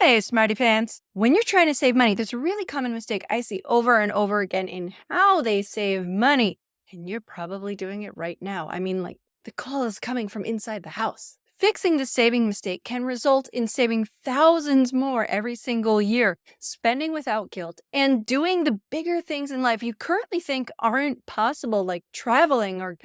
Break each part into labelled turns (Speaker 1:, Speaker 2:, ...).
Speaker 1: Hey, smarty pants. When you're trying to save money, there's a really common mistake I see over and over again in how they save money. And you're probably doing it right now. I mean, like, the call is coming from inside the house. Fixing the saving mistake can result in saving thousands more every single year, spending without guilt, and doing the bigger things in life you currently think aren't possible, like traveling or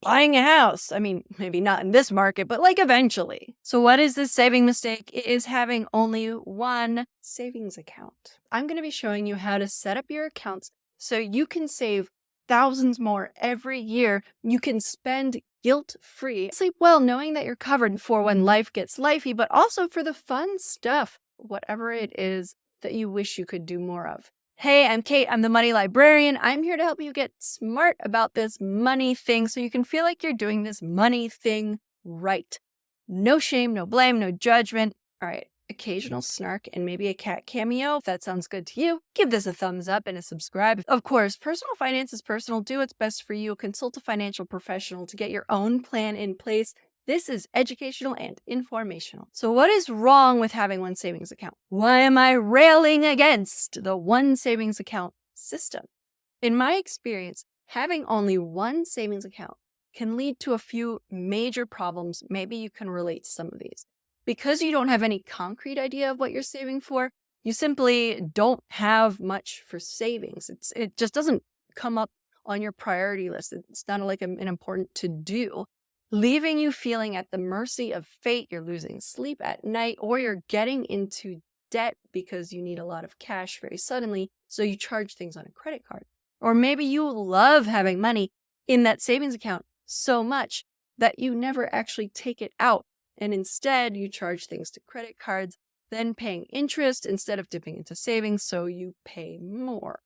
Speaker 1: buying a house. I mean, maybe not in this market, but like eventually. So what is this saving mistake? It is having only one savings account. I'm going to be showing you how to set up your accounts so you can save thousands more every year. You can spend guilt-free. Sleep well knowing that you're covered for when life gets lifey, but also for the fun stuff, whatever it is that you wish you could do more of. Hey, I'm Kate. I'm the Money Librarian. I'm here to help you get smart about this money thing so you can feel like you're doing this money thing right. No shame, no blame, no judgment. All right, occasional snark and maybe a cat cameo. If that sounds good to you, give this a thumbs up and a subscribe. Of course, personal finance is personal. Do what's best for you. Consult a financial professional to get your own plan in place. This is educational and informational. So what is wrong with having one savings account? Why am I railing against the one savings account system? In my experience, having only one savings account can lead to a few major problems. Maybe you can relate to some of these. Because you don't have any concrete idea of what you're saving for, you simply don't have much for savings. It just doesn't come up on your priority list. It's not like an important to-do, leaving you feeling at the mercy of fate. You're losing sleep at night, or you're getting into debt because you need a lot of cash very suddenly, so you charge things on a credit card. Or maybe you love having money in that savings account so much that you never actually take it out, and instead you charge things to credit cards, then paying interest instead of dipping into savings, so you pay more.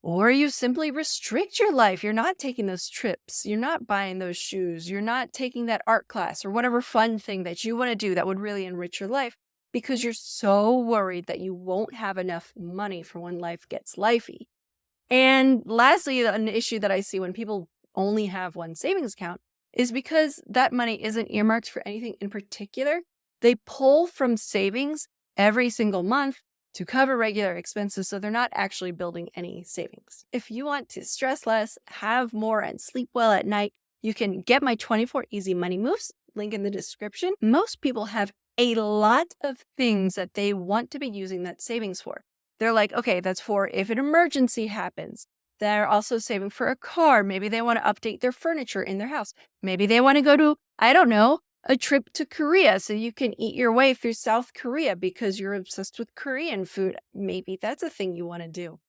Speaker 1: Or you simply restrict your life. You're not taking those trips. You're not buying those shoes. You're not taking that art class or whatever fun thing that you want to do that would really enrich your life because you're so worried that you won't have enough money for when life gets lifey. And lastly, an issue that I see when people only have one savings account is because that money isn't earmarked for anything in particular. They pull from savings every single month to cover regular expenses, so they're not actually building any savings. If you want to stress less, have more, and sleep well at night, you can get my 24 Easy Money Moves, link in the description. Most people have a lot of things that they want to be using that savings for. They're like, okay, that's for if an emergency happens. They're also saving for a car. Maybe they want to update their furniture in their house. Maybe they want to go to, I don't know, a trip to Korea so you can eat your way through South Korea because you're obsessed with Korean food. Maybe that's a thing you want to do.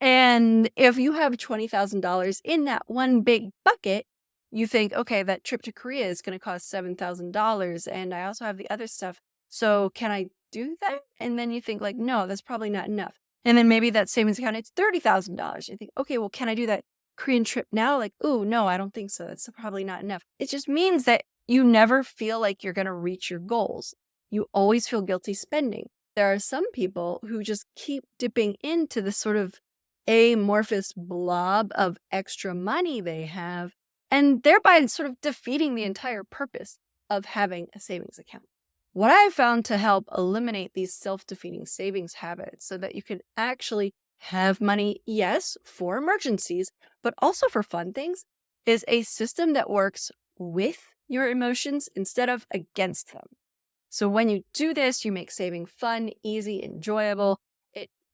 Speaker 1: And if you have $20,000 in that one big bucket, you think, okay, that trip to Korea is going to cost $7,000 and I also have the other stuff. So can I do that? And then you think like, no, that's probably not enough. And then maybe that savings account, it's $30,000. You think, okay, well, can I do that Korean trip now? Like, oh, no, I don't think so. That's probably not enough. It just means that you never feel like you're going to reach your goals. You always feel guilty spending. There are some people who just keep dipping into this sort of amorphous blob of extra money they have, and thereby sort of defeating the entire purpose of having a savings account. What I've found to help eliminate these self-defeating savings habits so that you can actually have money, yes, for emergencies, but also for fun things, is a system that works with your emotions instead of against them. So when you do this, you make saving fun, easy, enjoyable.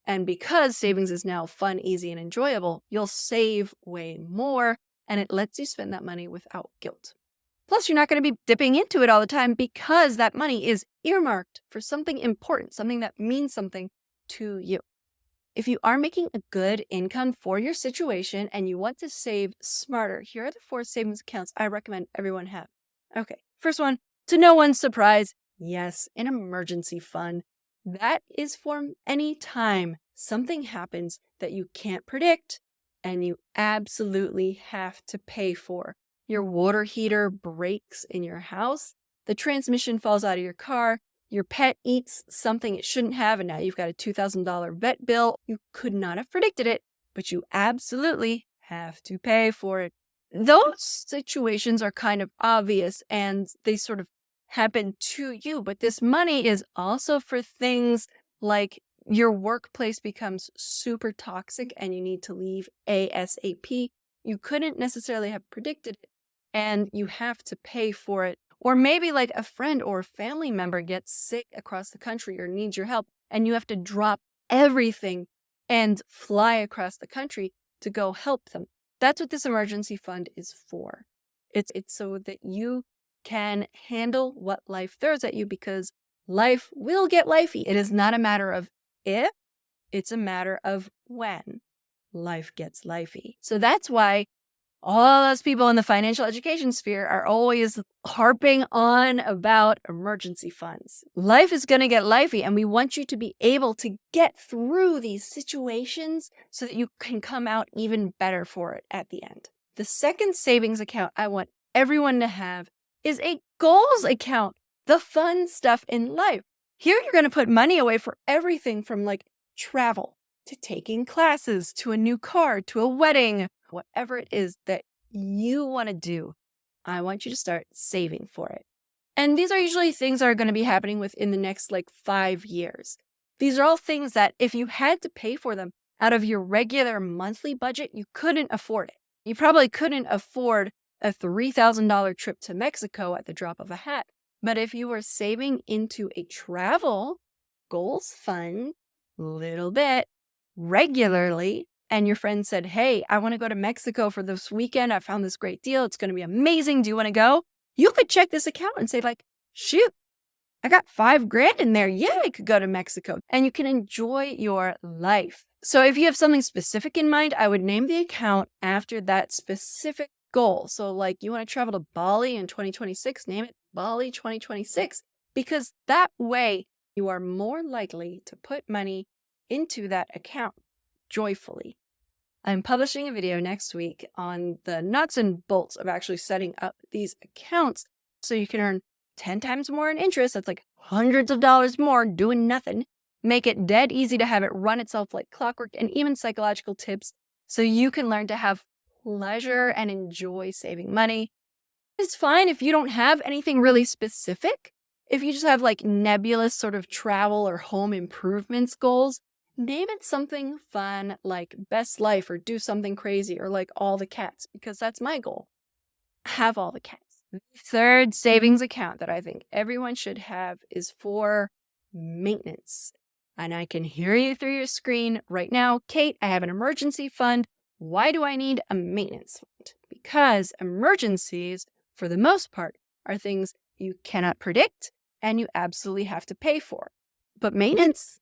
Speaker 1: And because savings is now fun, easy, and enjoyable, you'll save way more, and it lets you spend that money without guilt. Plus, you're not going to be dipping into it all the time because that money is earmarked for something important, something that means something to you. If you are making a good income for your situation and you want to save smarter, here are the 4 savings accounts I recommend everyone have. Okay, first one, to no one's surprise, yes, an emergency fund. That is for any time something happens that you can't predict and you absolutely have to pay for. Your water heater breaks in your house, the transmission falls out of your car, your pet eats something it shouldn't have, and now you've got a $2,000 vet bill. You could not have predicted it, but you absolutely have to pay for it. Those situations are kind of obvious, and they sort of happen to you, but this money is also for things like your workplace becomes super toxic and you need to leave ASAP. You couldn't necessarily have predicted it and you have to pay for it. Or maybe like a friend or a family member gets sick across the country or needs your help and you have to drop everything and fly across the country to go help them. That's what this emergency fund is for. It's so that you can handle what life throws at you, because life will get lifey. It is not a matter of if, it's a matter of when life gets lifey. So that's why all those people in the financial education sphere are always harping on about emergency funds. Life is going to get lifey, and we want you to be able to get through these situations so that you can come out even better for it at the end. The second savings account I want everyone to have is a goals account, the fun stuff in life. Here you're going to put money away for everything from like travel to taking classes to a new car to a wedding. Whatever it is that you want to do, I want you to start saving for it. And these are usually things that are going to be happening within the next 5 years. These are all things that if you had to pay for them out of your regular monthly budget, you couldn't afford it. You probably couldn't afford a $3,000 trip to Mexico at the drop of a hat. But if you were saving into a travel goals fund little bit regularly, and your friend said, hey, I want to go to Mexico for this weekend. I found this great deal. It's going to be amazing. Do you want to go? You could check this account and say shoot, I got $5,000 in there. Yeah, I could go to Mexico. And you can enjoy your life. So if you have something specific in mind, I would name the account after that specific goal. So you want to travel to Bali in 2026, name it Bali 2026, because that way you are more likely to put money into that account joyfully. I'm publishing a video next week on the nuts and bolts of actually setting up these accounts so you can earn 10 times more in interest. That's hundreds of dollars more doing nothing. Make it dead easy to have it run itself like clockwork, and even psychological tips so you can learn to have pleasure and enjoy saving money. It's fine if you don't have anything really specific. If you just have nebulous sort of travel or home improvements goals, name it something fun like Best Life or Do Something Crazy or All the Cats, because that's my goal. Have all the cats. The third savings account that I think everyone should have is for maintenance. And I can hear you through your screen right now. Kate, I have an emergency fund. Why do I need a maintenance fund? Because emergencies, for the most part, are things you cannot predict and you absolutely have to pay for. But maintenance,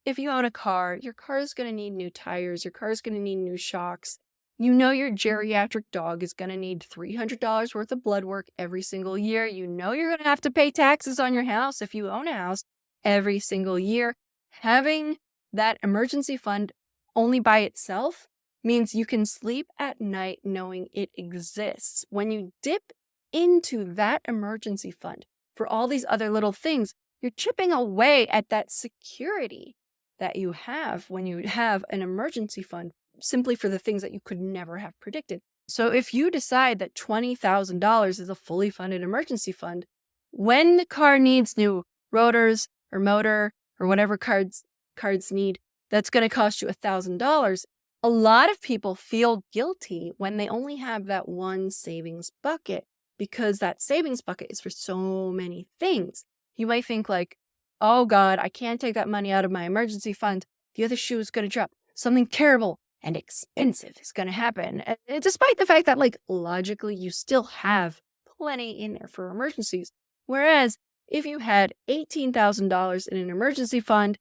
Speaker 1: if you own a car, your car is going to need new tires. Your car is going to need new shocks. You know your geriatric dog is going to need $300 worth of blood work every single year. You know you're going to have to pay taxes on your house if you own a house every single year. Having that emergency fund only by itself means you can sleep at night knowing it exists. When you dip into that emergency fund for all these other little things, you're chipping away at that security that you have when you have an emergency fund simply for the things that you could never have predicted. So if you decide that $20,000 is a fully funded emergency fund, when the car needs new rotors or motor or whatever cards need, that's going to cost you $1,000. A lot of people feel guilty when they only have that one savings bucket, because that savings bucket is for so many things. You might think oh God, I can't take that money out of my emergency fund. The other shoe is going to drop. Something terrible and expensive is going to happen. And despite the fact that logically you still have plenty in there for emergencies. Whereas if you had $18,000 in an emergency fund,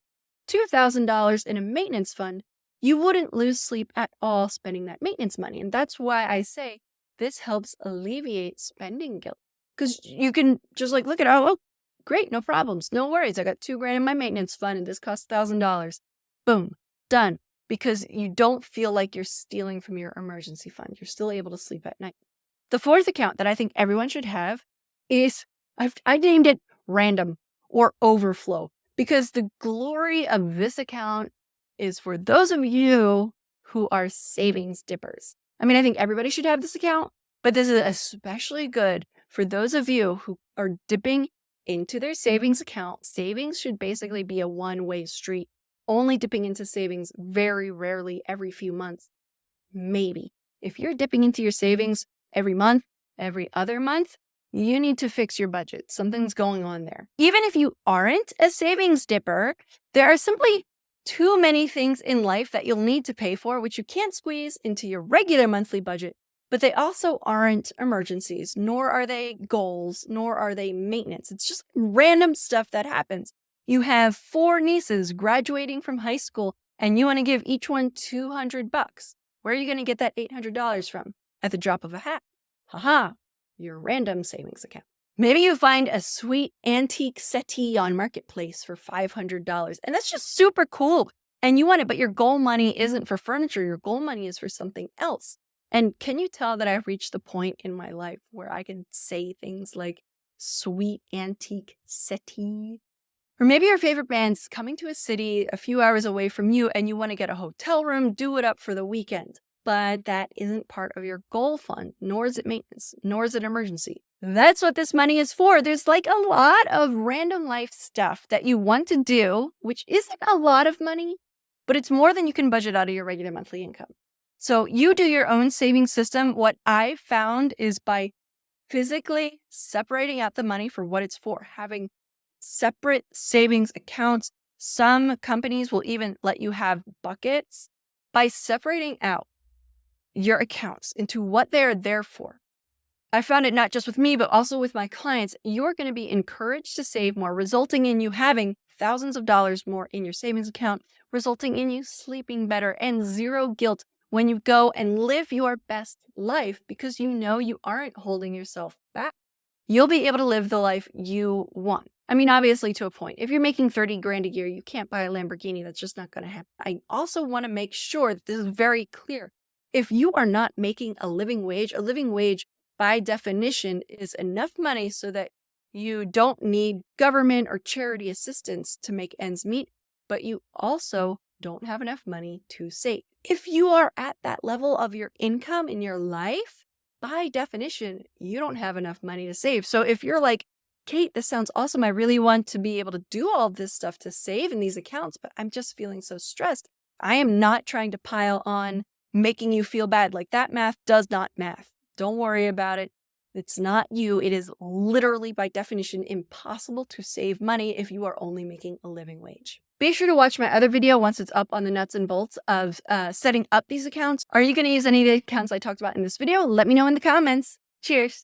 Speaker 1: $2,000 in a maintenance fund, you wouldn't lose sleep at all spending that maintenance money. And that's why I say this helps alleviate spending guilt. Because you can just look at, oh, great, no problems, no worries. I got $2,000 in my maintenance fund and this costs $1,000. Boom, done. Because you don't feel like you're stealing from your emergency fund. You're still able to sleep at night. The fourth account that I think everyone should have is, I named it random or overflow, because the glory of this account is for those of you who are savings dippers. I mean, I think everybody should have this account, but this is especially good For those of you who are dipping into their savings account, savings should basically be a one-way street. Only dipping into savings very rarely every few months. Maybe. If you're dipping into your savings every month, every other month, you need to fix your budget. Something's going on there. Even if you aren't a savings dipper, there are simply too many things in life that you'll need to pay for, which you can't squeeze into your regular monthly budget. But they also aren't emergencies, nor are they goals, nor are they maintenance. It's just random stuff that happens. You have 4 nieces graduating from high school, and you want to give each one $200. Where are you going to get that $800 from? At the drop of a hat. Haha, your random savings account. Maybe you find a sweet antique settee on Marketplace for $500, and that's just super cool. And you want it, but your goal money isn't for furniture. Your goal money is for something else. And can you tell that I've reached the point in my life where I can say things like sweet antique settee? Or maybe your favorite band's coming to a city a few hours away from you and you want to get a hotel room, do it up for the weekend. But that isn't part of your goal fund, nor is it maintenance, nor is it emergency. That's what this money is for. There's like a lot of random life stuff that you want to do, which isn't a lot of money, but it's more than you can budget out of your regular monthly income. So you do your own savings system. What I found is by physically separating out the money for what it's for, having separate savings accounts. Some companies will even let you have buckets. By separating out your accounts into what they're there for, I found it not just with me, but also with my clients, you're going to be encouraged to save more, resulting in you having thousands of dollars more in your savings account, resulting in you sleeping better and zero guilt when you go and live your best life because you know you aren't holding yourself back. You'll be able to live the life you want. I mean, obviously to a point. If you're making 30 grand a year, you can't buy a Lamborghini. That's just not going to happen. I also want to make sure that this is very clear. If you are not making a living wage by definition is enough money so that you don't need government or charity assistance to make ends meet, but you also don't have enough money to save. If you are at that level of your income in your life, by definition, you don't have enough money to save. So if you're like, Kate, this sounds awesome. I really want to be able to do all this stuff to save in these accounts, but I'm just feeling so stressed. I am not trying to pile on making you feel bad. Like that math does not math. Don't worry about it. It's not you. It is literally by definition impossible to save money if you are only making a living wage. Be sure to watch my other video once it's up on the nuts and bolts of setting up these accounts. Are you going to use any of the accounts I talked about in this video? Let me know in the comments. Cheers.